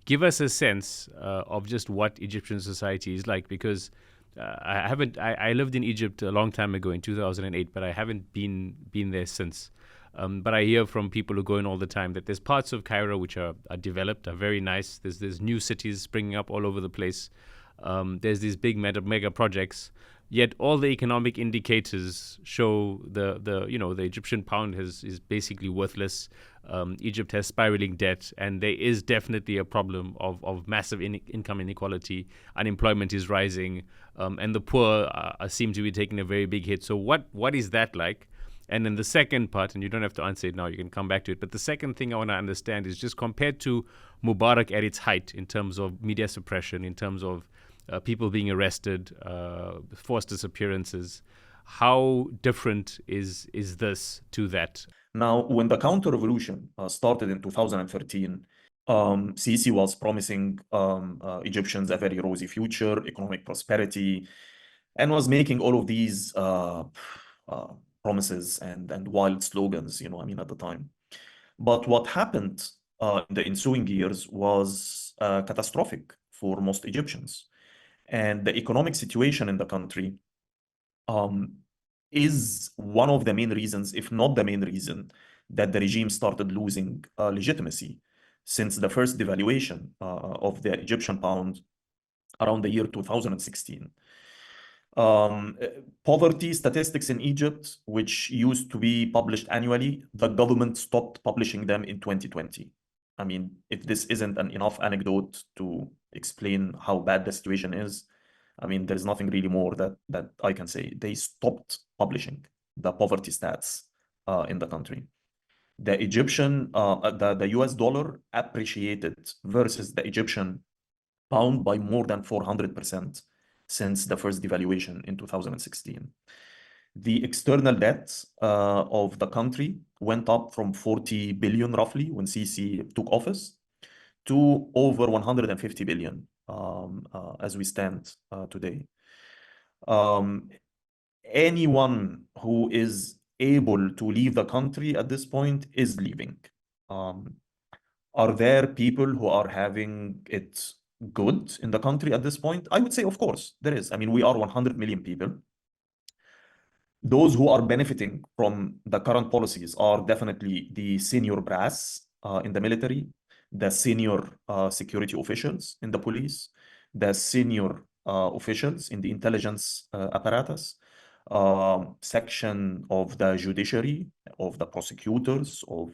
give us a sense of just what Egyptian society is like, because I lived in Egypt a long time ago in 2008, but I haven't been there since. But I hear from people who go in all the time that there's parts of Cairo which are developed, are very nice. There's new cities springing up all over the place. There's these big mega projects. Yet all the economic indicators show the Egyptian pound is basically worthless. Egypt has spiraling debt, and there is definitely a problem of massive income inequality. Unemployment is rising, and the poor seem to be taking a very big hit. So what is that like? And then the second part, and you don't have to answer it now, you can come back to it. But the second thing I want to understand is just compared to Mubarak at its height in terms of media suppression, in terms of people being arrested, forced disappearances. How different is this to that? Now, when the counter-revolution started in 2013, Sisi was promising Egyptians a very rosy future, economic prosperity, and was making all of these promises and wild slogans, at the time. But what happened in the ensuing years was catastrophic for most Egyptians. And the economic situation in the country is one of the main reasons, if not the main reason, that the regime started losing legitimacy since the first devaluation of the Egyptian pound around the year 2016. Poverty statistics in Egypt, which used to be published annually, the government stopped publishing them in 2020. I mean, if this isn't an enough anecdote to explain how bad the situation is, I mean, there's nothing really more that I can say. They stopped publishing the poverty stats in the country. The the US dollar appreciated versus the Egyptian pound by more than 400% since the first devaluation in 2016. The external debt of the country went up from 40 billion roughly when Sisi took office to over 150 billion as we stand today. Anyone who is able to leave the country at this point is leaving. Are there people who are having it good in the country at this point? I would say, of course, there is. I mean, we are 100 million people. Those who are benefiting from the current policies are definitely the senior brass in the military, the senior security officials in the police, the senior officials in the intelligence apparatus, section of the judiciary, of the prosecutors, of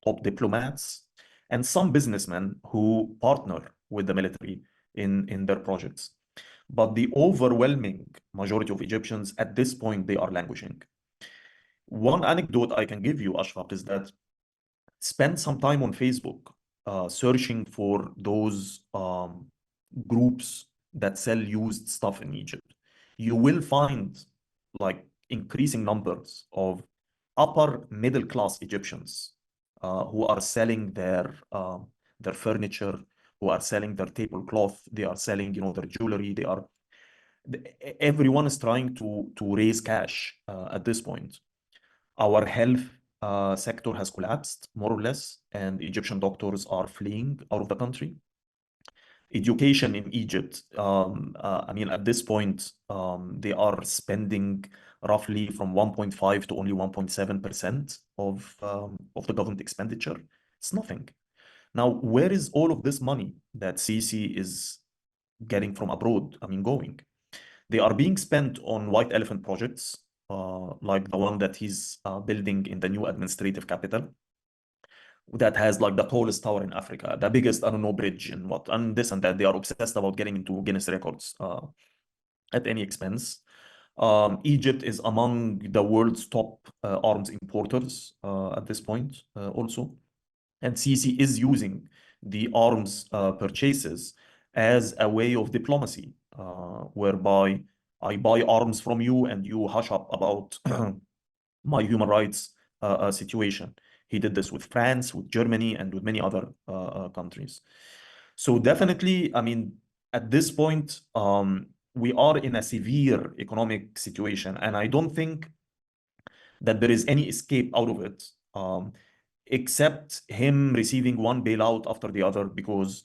top diplomats, and some businessmen who partner with the military in their projects. But the overwhelming majority of Egyptians at this point, they are languishing. One anecdote I can give you, Ashraf, is that spend some time on Facebook searching for those groups that sell used stuff in Egypt. You will find like increasing numbers of upper middle class Egyptians who are selling their furniture, who are selling their tablecloth, they are selling, their jewelry. Everyone is trying to raise cash at this point. Our health sector has collapsed more or less, and Egyptian doctors are fleeing out of the country. Education in Egypt, I mean, at this point, they are spending roughly from 1.5 to only 1.7% of the government expenditure. It's nothing. Now, where is all of this money that Sisi is getting from abroad, going? They are being spent on white elephant projects, like the one that he's building in the new administrative capital, that has like the tallest tower in Africa, the biggest, I don't know, bridge and this and that. They are obsessed about getting into Guinness records at any expense. Egypt is among the world's top arms importers at this point also. And Sisi is using the arms purchases as a way of diplomacy, whereby I buy arms from you and you hush up about my human rights situation. He did this with France, with Germany, and with many other countries. So definitely, I mean, at this point, we are in a severe economic situation, and I don't think that there is any escape out of it. except him receiving one bailout after the other, because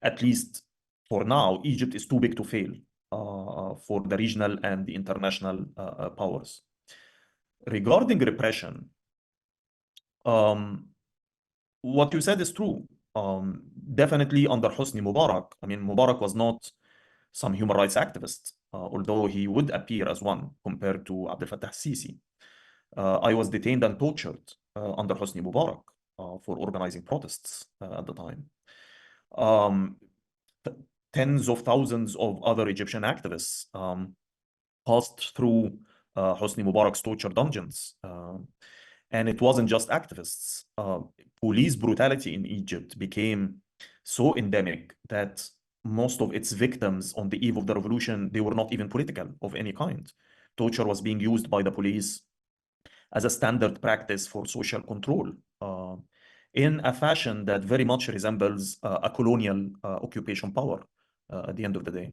at least for now, Egypt is too big to fail for the regional and the international powers. Regarding repression, um, what you said is true. Definitely under Hosni Mubarak. I mean, Mubarak was not some human rights activist, although he would appear as one compared to Abdel Fattah Sisi. I was detained and tortured under Hosni Mubarak for organizing protests at the time. Um, Tens of thousands of other Egyptian activists passed through Hosni Mubarak's torture dungeons. And it wasn't just activists. Police brutality in Egypt became so endemic that most of its victims on the eve of the revolution, they were not even political of any kind. Torture was being used by the police as a standard practice for social control in a fashion that very much resembles a colonial occupation power at the end of the day.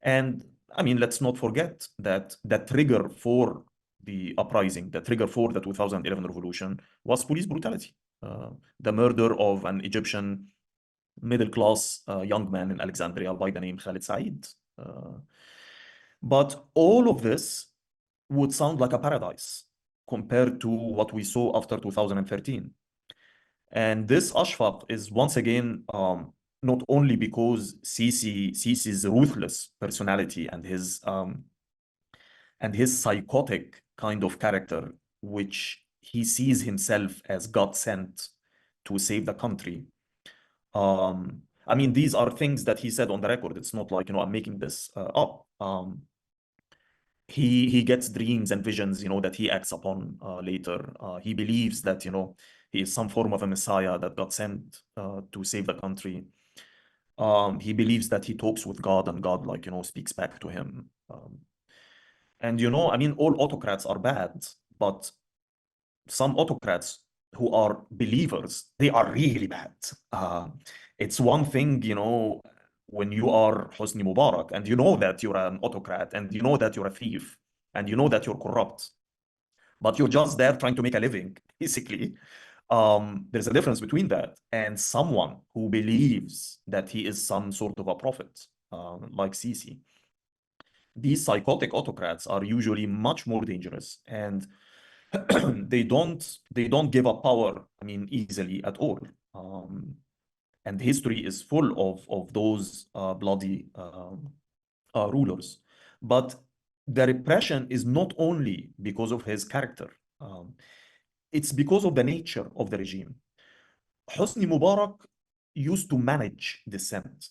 And I mean, let's not forget that the trigger for the uprising, the trigger for the 2011 revolution was police brutality. The murder of an Egyptian middle-class young man in Alexandria by the name Khalid Said. But all of this would sound like a paradise compared to what we saw after 2013. And this Ashfaq is once again not only because Sisi's ruthless personality and his psychotic kind of character, which he sees himself as God sent to save the country. I mean, these are things that he said on the record. It's not like, I'm making this up. He gets dreams and visions, that he acts upon later. He believes that, he is some form of a messiah that got sent to save the country. He believes that he talks with God and God, speaks back to him. And, I mean, all autocrats are bad, but some autocrats who are believers, they are really bad. It's one thing, when you are Hosni Mubarak and you know that you're an autocrat and you know that you're a thief and you know that you're corrupt, but you're just there trying to make a living, basically. There's a difference between that and someone who believes that he is some sort of a prophet, like Sisi. These psychotic autocrats are usually much more dangerous, and they don't give up power, I mean, easily at all. And history is full of those bloody rulers. But the repression is not only because of his character. It's because of the nature of the regime. Hosni Mubarak used to manage dissent.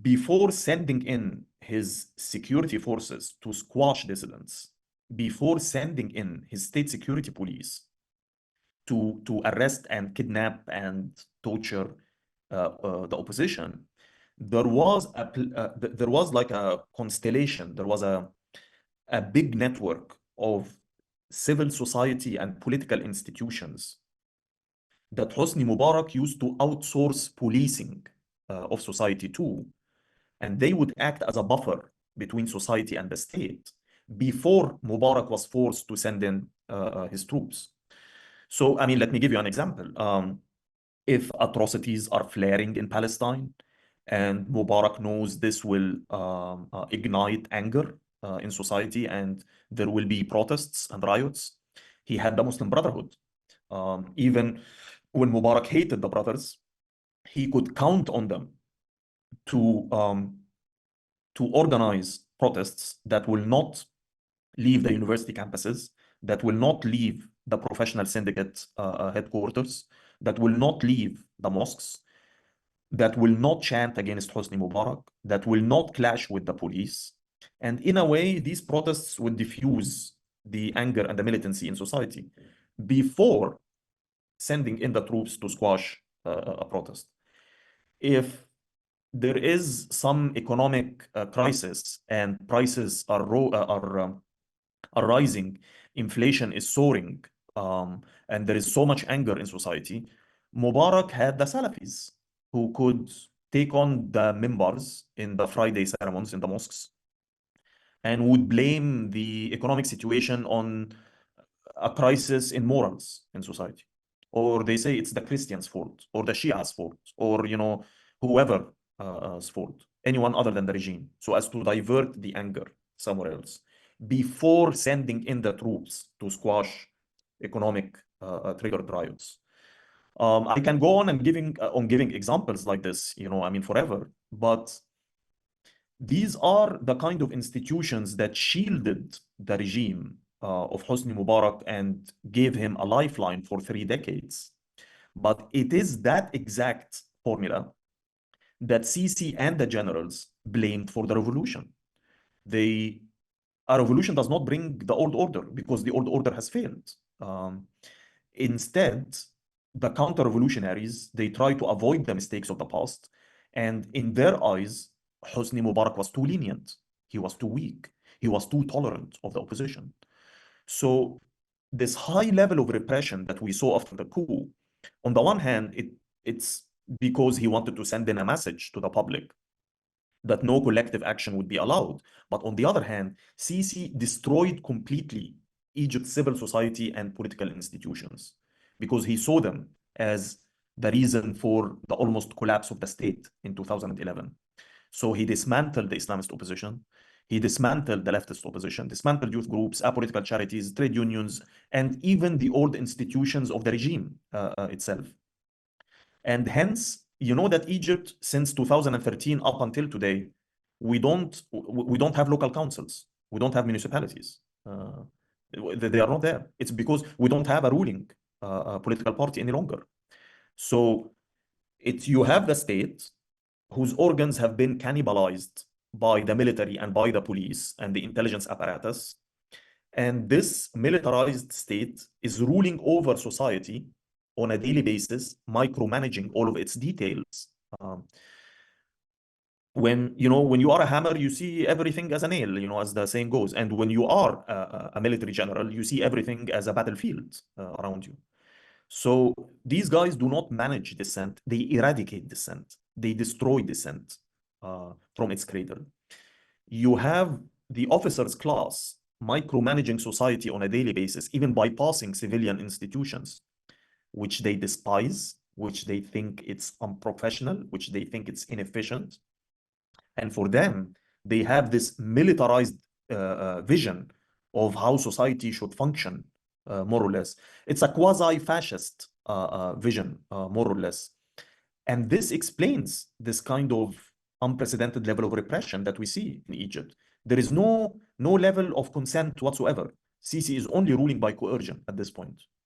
Before sending in his security forces to squash dissidents, before sending in his state security police to arrest and kidnap and torture the opposition, there was like a constellation, there was a big network of civil society and political institutions that Hosni Mubarak used to outsource policing of society to. And they would act as a buffer between society and the state before Mubarak was forced to send in his troops. So, I mean, let me give you an example. If atrocities are flaring in Palestine and Mubarak knows this will ignite anger in society and there will be protests and riots, he had the Muslim Brotherhood. Even when Mubarak hated the brothers, he could count on them to organize protests that will not leave the university campuses, that will not leave the professional syndicate headquarters, that will not leave the mosques, that will not chant against Hosni Mubarak, that will not clash with the police. And in a way, these protests would diffuse the anger and the militancy in society before sending in the troops to squash a protest. If there is some economic crisis and prices are rising, inflation is soaring, and there is so much anger in society, Mubarak had the Salafis who could take on the mimbars in the Friday ceremonies in the mosques and would blame the economic situation on a crisis in morals in society, or they say it's the Christians' fault, or the Shia's fault, or whoever's fault, anyone other than the regime, so as to divert the anger somewhere else before sending in the troops to squash economic triggered riots. I can go on and giving examples like this, I mean, forever, but these are the kind of institutions that shielded the regime of Hosni Mubarak and gave him a lifeline for 3 decades. But it is that exact formula that Sisi and the generals blamed for the revolution. A revolution does not bring the old order because the old order has failed. Instead, the counter-revolutionaries, they try to avoid the mistakes of the past. And in their eyes, Hosni Mubarak was too lenient. He was too weak. He was too tolerant of the opposition. So this high level of repression that we saw after the coup, on the one hand, it's because he wanted to send in a message to the public that no collective action would be allowed. But on the other hand, Sisi destroyed completely Egypt's civil society and political institutions because he saw them as the reason for the almost collapse of the state in 2011. So he dismantled the Islamist opposition. He dismantled the leftist opposition, dismantled youth groups, apolitical charities, trade unions, and even the old institutions of the regime itself. And hence, you know that Egypt, since 2013 up until today, we don't have local councils. We don't have municipalities. They are not there. It's because we don't have a ruling political party any longer. So you have the state whose organs have been cannibalized by the military and by the police and the intelligence apparatus. And this militarized state is ruling over society on a daily basis, micromanaging all of its details. When you are a hammer, you see everything as a nail, as the saying goes. And when you are a military general, you see everything as a battlefield around you. So these guys do not manage dissent; they eradicate dissent. They destroy dissent from its cradle. You have the officers' class micromanaging society on a daily basis, even bypassing civilian institutions, which they despise, which they think it's unprofessional, which they think it's inefficient. And for them, they have this militarized vision of how society should function, more or less. It's a quasi-fascist vision, more or less. And this explains this kind of unprecedented level of repression that we see in Egypt. There is no level of consent whatsoever. Sisi is only ruling by coercion at this point.